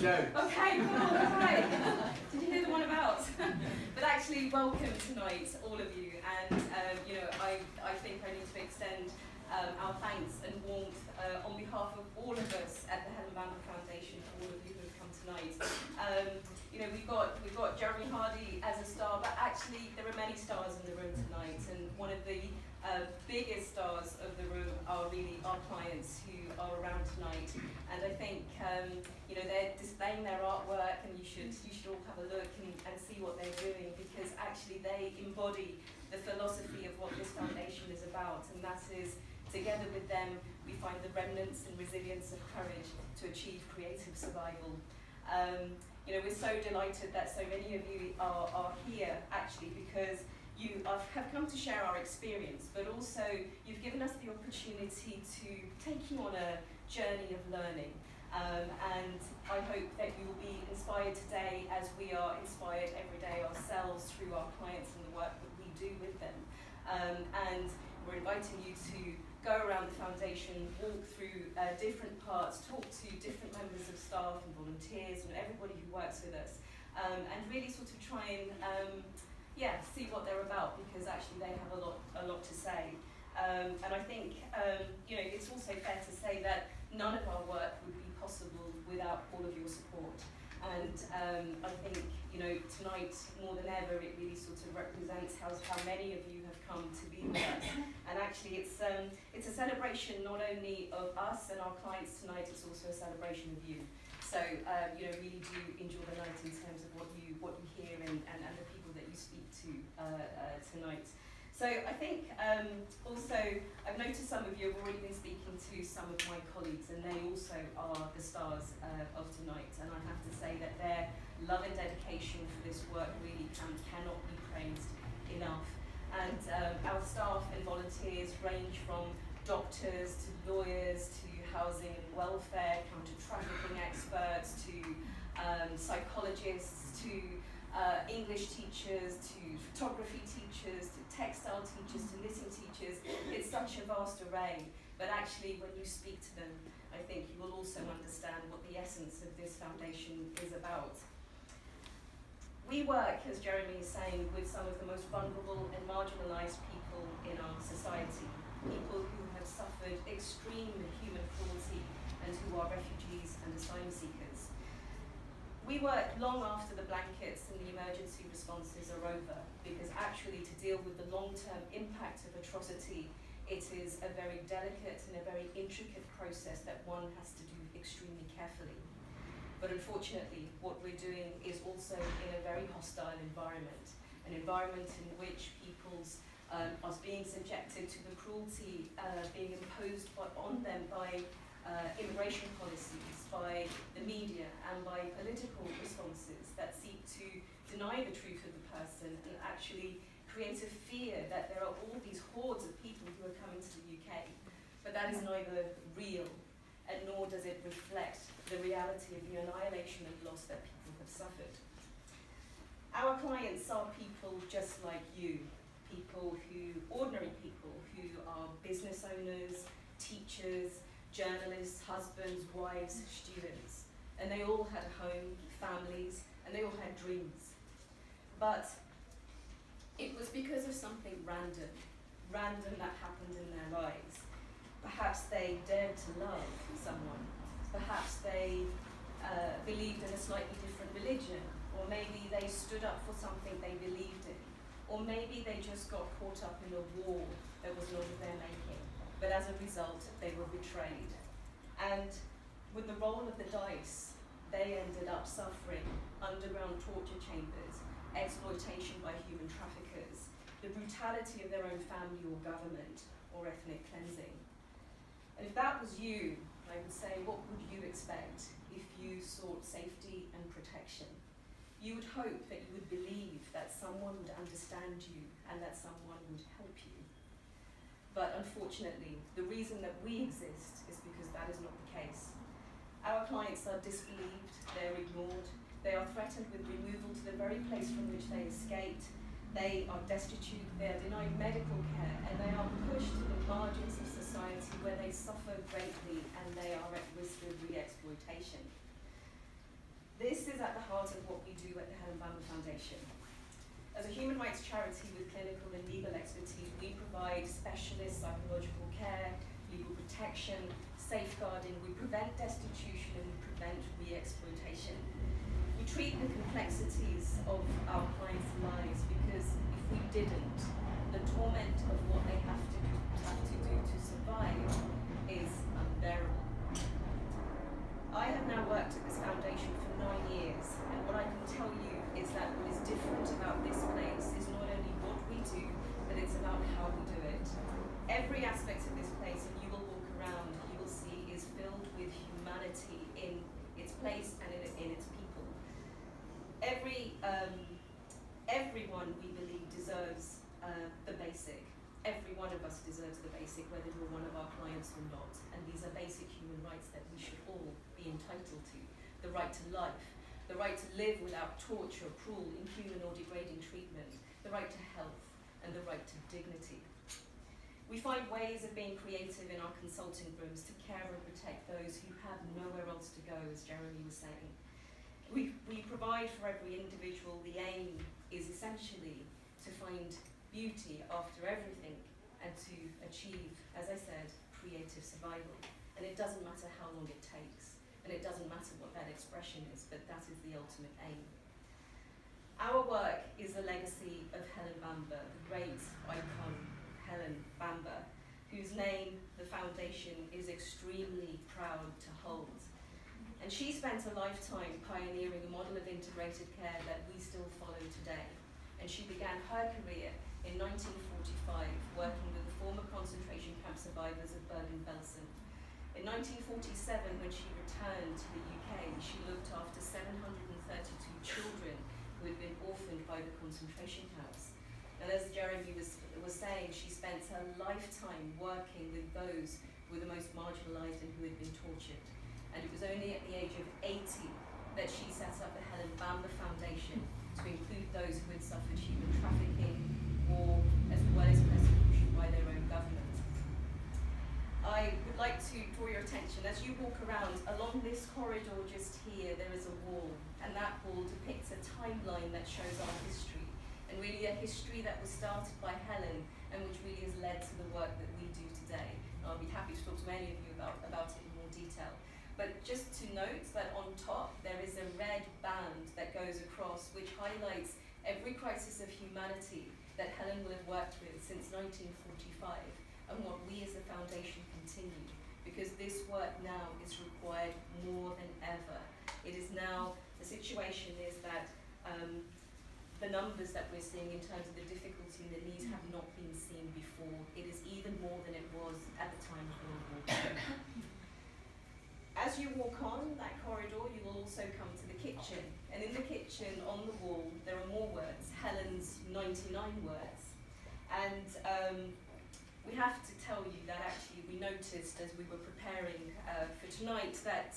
joke. Okay, cool, right. Did you hear the one about? But actually, welcome tonight, all of you. And you know, I think I need to extend our thanks and warmth on behalf of all of us at the Helen Bamber Foundation for all of you who have come tonight. You know, we've got Jeremy Hardy as a star, but actually there are many stars in the room tonight, and one of the biggest stars of the room are really our clients who are around tonight. And I think you know, they're displaying their artwork, and you should all have a look and see what they're doing, because actually they embody the philosophy of what this foundation is about, and that is, together with them, we find the remnants and resilience of courage to achieve creative survival. You know, we're so delighted that so many of you are here, actually, because you have come to share our experience, but also you've given us the opportunity to take you on a journey of learning. And I hope that you will be inspired today, as we are inspired every day ourselves through our clients and the work that we do with them. And we're inviting you to go around the foundation, walk through different parts, talk to different members of staff and volunteers and everybody who works with us, and really sort of try and yeah, see what they're about, because actually they have a lot to say. And I think you know, it's also fair to say that none of our work would be possible without all of your support. And I think, you know, tonight more than ever, it really sort of represents how many of you have come to be with us. And actually, it's a celebration not only of us and our clients tonight, it's also a celebration of you. So you know, really do enjoy the night in terms of what you hear and the people that you speak to tonight. So I think also, I've noticed some of you have already been speaking to some of my colleagues, and they also are the stars of tonight. And I have to say that their love and dedication for this work really cannot be praised enough. And our staff and volunteers range from doctors to lawyers to housing and welfare, counter-trafficking experts to psychologists to English teachers to photography teachers to textile teachers to knitting teachers. It's such a vast array, but actually when you speak to them, I think you will also understand what the essence of this foundation is about. We work, as Jeremy is saying, with some of the most vulnerable and marginalised people in our society, people who have suffered extreme human cruelty and who are refugees and asylum seekers. We work long after the blankets and the emergency responses are over, because actually to deal with the long-term impact of atrocity, it is a very delicate and a very intricate process that one has to do extremely carefully. But unfortunately, what we're doing is also in a very hostile environment, an environment in which people's are being subjected to the cruelty being imposed on them by immigration policies, by the media, and by political responses that seek to deny the truth of the person and actually create a fear that there are all these hordes of people who are coming to the UK. But that is neither real, and nor does it reflect the reality of the annihilation and loss that people have suffered. Our clients are people just like you, ordinary people who are business owners, teachers, journalists, husbands, wives, students. And they all had a home, families, and they all had dreams. But it was because of something random that happened in their lives. Perhaps they dared to love someone. Perhaps they believed in a slightly different religion. Or maybe they stood up for something they believed in. Or maybe they just got caught up in a war that was not of their making. But as a result, they were betrayed. And with the roll of the dice, they ended up suffering underground torture chambers, exploitation by human traffickers, the brutality of their own family or government, or ethnic cleansing. And if that was you, I would say, what would you expect if you sought safety and protection? You would hope that you would believe that someone would understand you and that someone would help you. But unfortunately, the reason that we exist is because that is not the case. Our clients are disbelieved, they're ignored, they are threatened with removal to the very place from which they escaped, they are destitute, they are denied medical care, and they are pushed to the margins of society where they suffer greatly and they are at risk of re-exploitation. at the heart of what we do at the Helen Bamber Foundation. As a human rights charity with clinical and legal expertise, we provide specialist psychological care, legal protection, safeguarding, we prevent destitution and we prevent re-exploitation. We treat the complexities of our clients' lives because if we didn't, the torment of what they have to do to survive is unbearable. I have now worked at this foundation for 9 years, and what I can tell you is that what is different about this place is not only what we do, but it's about how we do it. Every aspect of this place, and you will walk around, you will see, is filled with humanity in its place and in its people. Everyone, we believe, deserves the basic. Every one of us deserves the basic, whether you're one of our clients or not. And these are basic human rights that we should all be entitled to. The right to life, the right to live without torture, cruel, inhuman or degrading treatment, the right to health, and the right to dignity. We find ways of being creative in our consulting rooms to care and protect those who have nowhere else to go, as Jeremy was saying. We provide for every individual. The aim is essentially to find beauty after everything and to achieve, as I said, creative survival. And it doesn't matter how long it takes, and it doesn't matter what that expression is, but that is the ultimate aim. Our work is the legacy of Helen Bamber, the great icon Helen Bamber, whose name the foundation is extremely proud to hold. And she spent a lifetime pioneering a model of integrated care that we still follow today. And she began her career in 1945 working with the former concentration camp survivors of Bergen-Belsen. In 1947, when she returned to the UK, she looked after 732 children who had been orphaned by the concentration camps. And as Jeremy was saying, she spent her lifetime working with those who were the most marginalised and who had been tortured. And it was only at the age of 80 that she set up the Helen Bamber Foundation to include those who had suffered human trafficking, war, as well as persecution by their own government. I would like to draw your attention, as you walk around, along this corridor just here, there is a wall, and that wall depicts a timeline that shows our history, and really a history that was started by Helen, and which really has led to the work that we do today. And I'll be happy to talk to any of you about it in more detail. But just to note that on top there is a red band that goes across which highlights every crisis of humanity that Helen will have worked with since 1945 and what we as a foundation continue, because this work now is required more than ever. It is now, the situation is that the numbers that we're seeing in terms of the difficulty and the needs have not been seen before. It is even more than it was at the time of World War II. As you walk on that corridor, you will also come to the kitchen. And in the kitchen, on the wall, there are more words, Helen's 99 words. And we have to tell you that actually we noticed as we were preparing for tonight that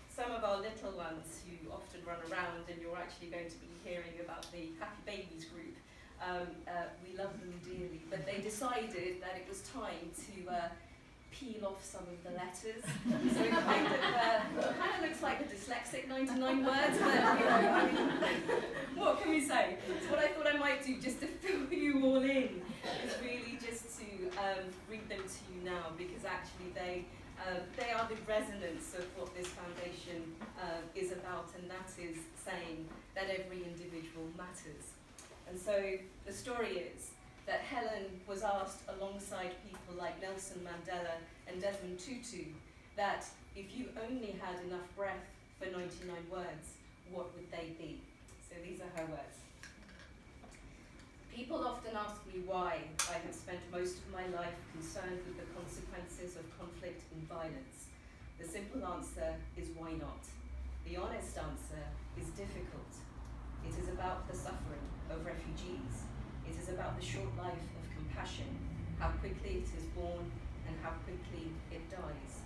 some of our little ones who often run around, and you're actually going to be hearing about the Happy Babies group, we love them dearly, but they decided that it was time to peel off some of the letters. So it kind of looks like a dyslexic 99 words, but you know, I mean, what can we say? So what I thought I might do, just to fill you all in, is really just to read them to you now, because actually they are the resonance of what this foundation is about, and that is saying that every individual matters. And so the story is that Helen was asked, alongside people like Nelson Mandela and Desmond Tutu, that if you only had enough breath for 99 words, what would they be? So these are her words. People often ask me why I have spent most of my life concerned with the consequences of conflict and violence. The simple answer is why not? The honest answer is difficult. It is about the suffering of refugees. It is about the short life of compassion, how quickly it is born and how quickly it dies.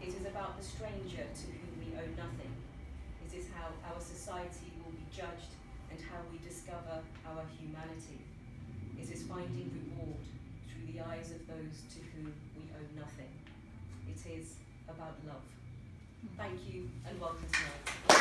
It is about the stranger to whom we owe nothing. It is how our society will be judged and how we discover our humanity. It is finding reward through the eyes of those to whom we owe nothing. It is about love. Thank you and welcome tonight.